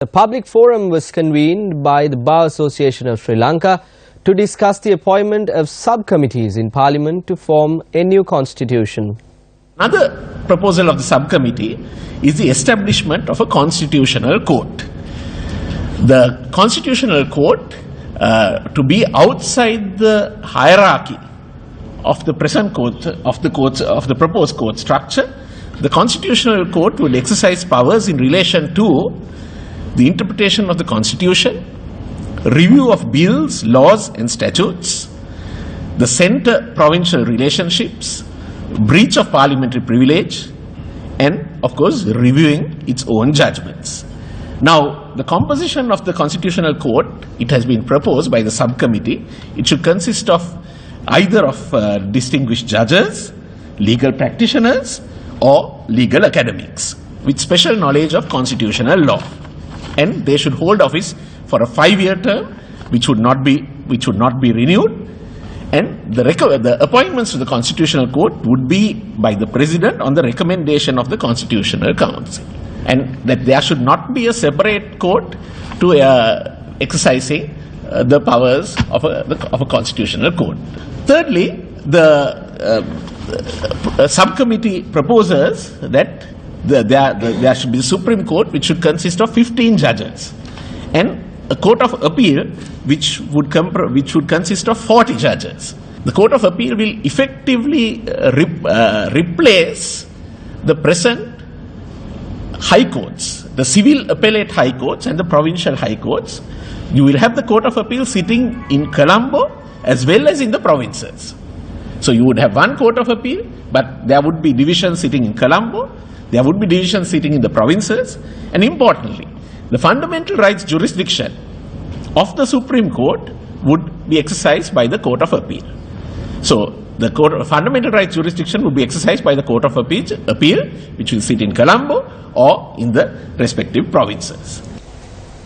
A public forum was convened by the Bar Association of Sri Lanka to discuss the appointment of subcommittees in Parliament to form a new constitution. Another proposal of the subcommittee is the establishment of a constitutional court. The constitutional court to be outside the hierarchy of the present court, of the proposed court structure. The constitutional court would exercise powers in relation to the interpretation of the constitution, review of bills, laws and statutes, the centre-provincial relationships, breach of parliamentary privilege, and of course reviewing its own judgments. Now, the composition of the constitutional court, it has been proposed by the subcommittee. It should consist of either of distinguished judges, legal practitioners or legal academics with special knowledge of constitutional law. And they should hold office for a 5-year term, which would not be renewed. And the appointments to the Constitutional Court would be by the President on the recommendation of the Constitutional Council. And that there should not be a separate court to exercising the powers of a Constitutional Court. Thirdly, the subcommittee proposes that there should be a Supreme Court which should consist of 15 judges and a Court of Appeal which would consist of 40 judges. The Court of Appeal will effectively replace the present high courts, the civil appellate high courts and the provincial high courts. You will have the Court of Appeal sitting in Colombo as well as in the provinces. So you would have one Court of Appeal, but there would be divisions sitting in Colombo, there would be divisions sitting in the provinces, and importantly, the fundamental rights jurisdiction of the Supreme Court would be exercised by the Court of Appeal. So the fundamental rights jurisdiction would be exercised by the Court of Appeal, which will sit in Colombo or in the respective provinces.